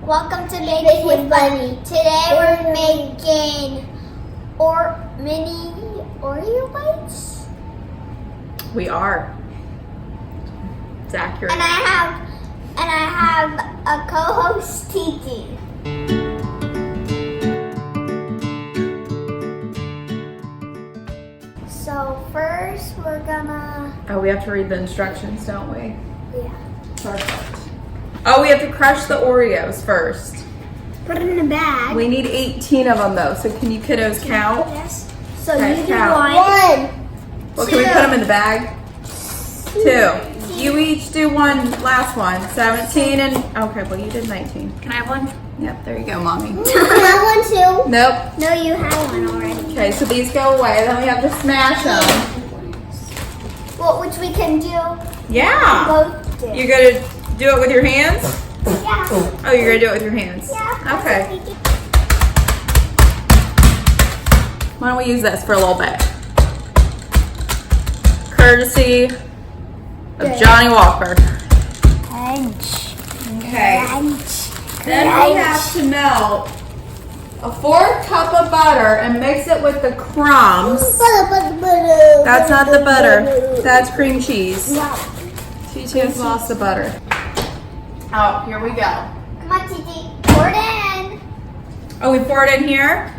Welcome to Baking with Bunny. Today we're making mini Oreo bites. We are. It's accurate. And I have a co-host, Titi. So first we're gonna. Oh, we have to read the instructions, don't we? Yeah. Perfect. Oh, we have to crush the Oreos first. Put it in a bag. We need 18 of them though, so can you kiddos count? Yes. So Okay, you do count. one. Well, can we put them in the bag? 2. You each do one, last one. 17 and, okay, well you did 19. Can I have one? Yep, there you go, mommy. I have one too. Nope. No, you had one already. Okay, so these go away, then we have to smash them. Well, which we can do Yeah. both do. You're gonna do it with your hands? Yeah. Oh, you're gonna do it with your hands? Yeah. Okay. Why don't we use this for a little bit? Courtesy of Johnny Walker. Okay. Then we have to melt a 4th cup of butter and mix it with the crumbs. That's not the butter. That's cream cheese. She has lost the butter. Oh, here we go. Come on, Titi. Pour it in. Oh, we pour it in here?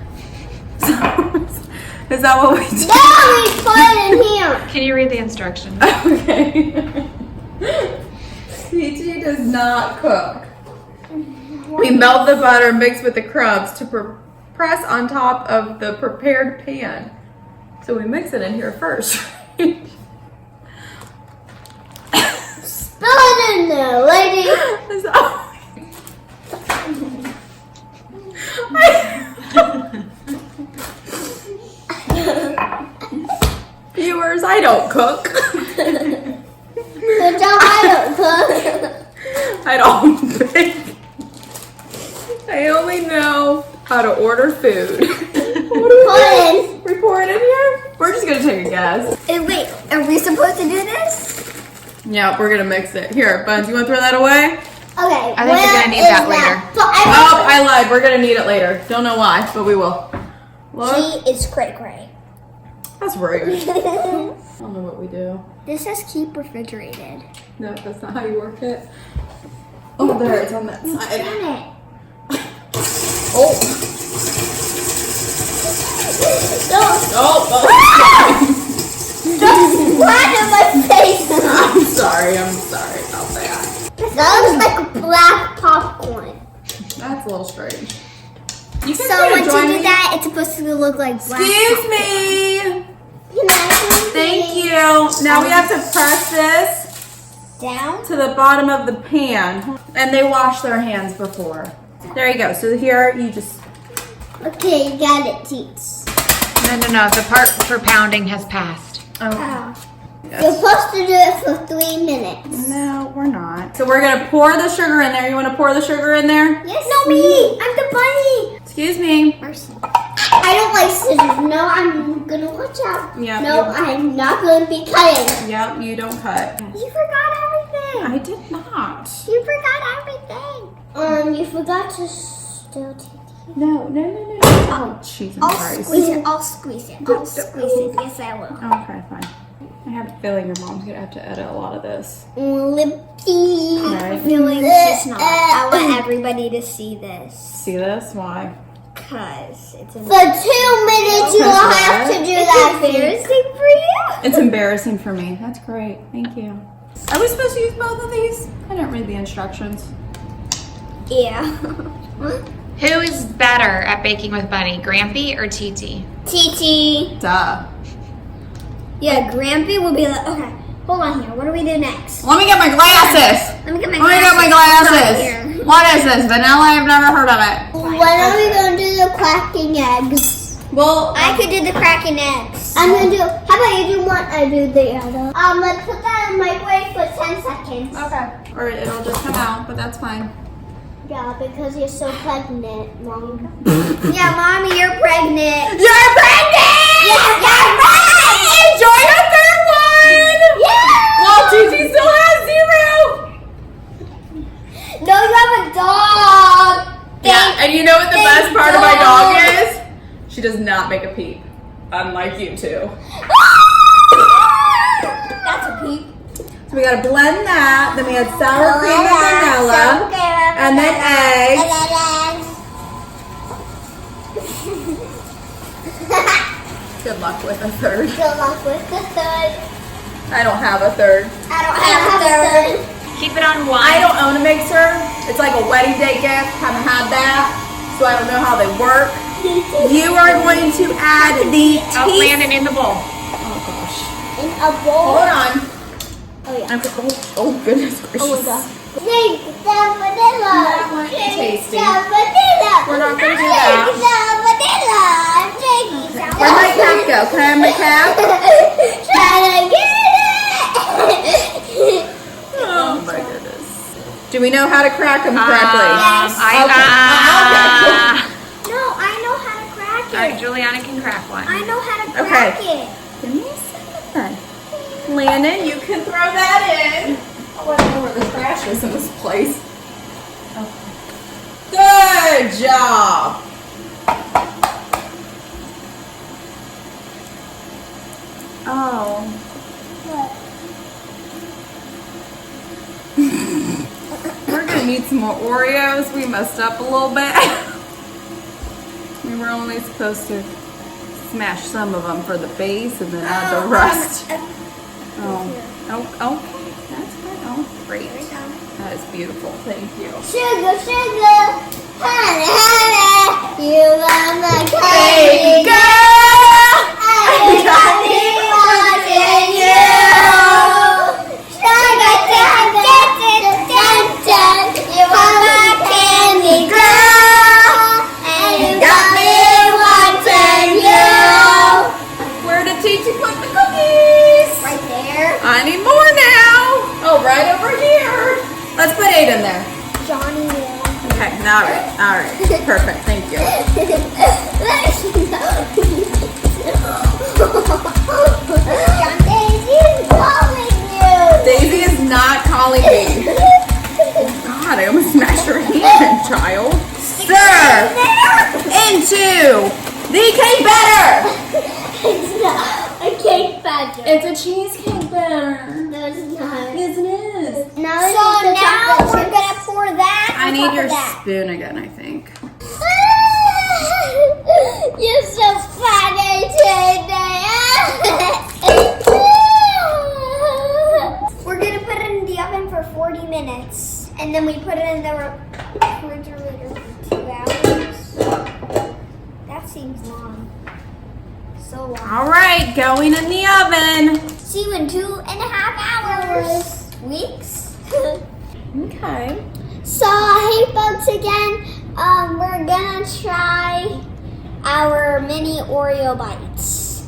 Is that what we do? No, we pour it in here. Can you read the instructions? Okay. TT does not cook. We melt the butter mixed with the crumbs to press on top of the prepared pan. So we mix it in here first. Spill it in there, lady. Viewers, I don't cook. Good job, I don't cook. I don't bake. I only know how to order food. What do we do? We pour it in here? We're just gonna take a guess. Wait, are we supposed to do this? Yeah, we're gonna mix it. Here, Buns, you wanna throw that away? Okay. I think you're gonna need that later. So Oh, I lied. We're gonna need it later. Don't know why, but we will. Look. She is cray-cray. That's rude. I don't know what we do. This says keep refrigerated. No, that's not how you work it. Oh, there, it's on that side. Damn it. Oh. Don't splash in my face. I'm sorry about that. That looks like a black popcorn. That's a little strange. You can So when you join do me. that, it's supposed to look like black. Excuse me. Can I Thank you. Now we have to press this down? to the bottom of the pan. And they wash their hands before. There you go. So here you just... Okay, you got it, Teets. No. The part for pounding has passed. Oh. Oh. You're supposed to do it for 3 minutes. No, we're not. So we're going to pour the sugar in there. You want to pour the sugar in there? Yes. No, me. I'm the bunny. Excuse me. I don't like scissors. No, I'm gonna watch out. Yeah, No, I'm not gonna be cutting. Yep, you don't cut. You forgot everything. I did not. You forgot everything. You forgot to still take it. No. Oh, cheese and I'll Christ. squeeze it. I'll squeeze it. I'll squeeze it. Yes, I will. Okay, fine. I have a feeling your mom's gonna have to edit a lot of this. Lippy. Right. Feeling she's not. I want everybody to see this. See this? Why? Cause it's for 2 minutes you will have to do that. It's embarrassing for you. It's embarrassing for me. That's great. Thank you. Are we supposed to use both of these? I didn't read the instructions. Yeah. Who is better at baking with Bunny, Grampy or TT? TT. Duh. Yeah, Grampy will be like, okay, hold on here. What do we do next? Let me get my glasses. Let me get my glasses. What is this? Vanilla? I've never heard of it. When are we going to do the cracking eggs? Well, I could do the cracking eggs. I'm going to do, how about you do one, I do the other. Let's put that in the microwave for 10 seconds. okay. Or it'll just come out, but that's fine. Yeah, because you're so pregnant, Mom. Yeah, Mommy, you're pregnant. You're pregnant! Yeah, you're pregnant! Enjoy the third one! Yeah! Well, Gigi still has 0. No, you have a dog. And you know what the best part of my dog is? She does not make a peep. Unlike you two. That's a peep. So we gotta blend that. Then we add sour cream and vanilla. And then eggs. Good luck with a third. Good luck with the third. I don't have a third. I don't have a third. Keep it on 1. I don't own a mixer. It's like a wedding day gift. Haven't had that. So I don't know how they work. You are going to add the Landon in the bowl. Oh gosh. In a bowl. Hold on. Oh yeah. Oh goodness gracious. Oh my god. Take the vanilla. That one is tasty. Take the vanilla. We're not gonna do Take that. the vanilla. Take the Where'd my cap go? Can I have my cap? Try to get it. Oh my goodness. Do we know how to crack them correctly? Yes. No, I know how to crack it. Alright, Juliana can crack one. I know how to crack it. Give me a second. Landon, you can throw that in. Oh, I don't know where the trash is in this place. Okay. Good job. Oh. We're gonna need some more Oreos. We messed up a little bit. We were only supposed to smash some of them for the base and then add the rest. Oh, okay. That's good. Oh, great. That is beautiful. Thank you. Sugar, sugar, honey, honey, you are my Baby candy girl! I got me wanting you. Sugar, sugar, dun, dun, you are my candy girl, and you got me wanting you. Where did Titi put the cookies? Right there. I need more now. Oh, right over here. Let's put 8 in there. Johnny will. Okay, all right, perfect. Thank you. John Daisy is calling you. Daisy is not calling me. Oh God, I almost smashed her hand, child. Stir into the cake batter. It's not a cake batter. It's a cheesecake batter. No, it's not. Yes, it is. So now we're gonna pour that. I on need top your of that. spoon again, I think. You're so funny today. We're gonna put it in the oven for 40 minutes, and then we put it in the refrigerator for 2 hours. That seems long. So long. All right, going in the oven. See you in 2.5 hours. Weeks. Okay. So, hey folks again, we're gonna try our mini Oreo bites.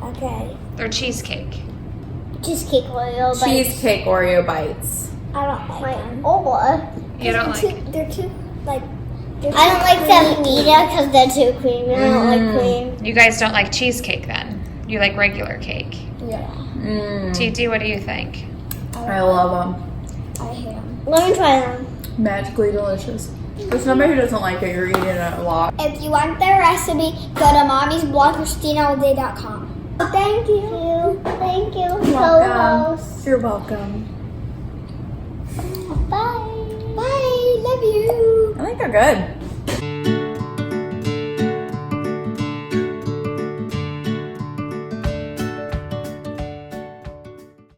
Okay. They're cheesecake. Cheesecake Oreo bites. Cheesecake Oreo bites. I don't like them. Or. You don't like They're too, like, I don't like them either because they're too creamy. I don't like cream. You guys don't like cheesecake then? You like regular cake. Yeah. Titi, what do you think? I love them. I hate them. Let me try them. Magically delicious. There's somebody who doesn't like it, you're eating it a lot. If you want the recipe, go to mommy'sblog.ChristinaAllday.com. Thank you. Thank you. Welcome. You're welcome. Bye. Bye. Love you. I think they're good.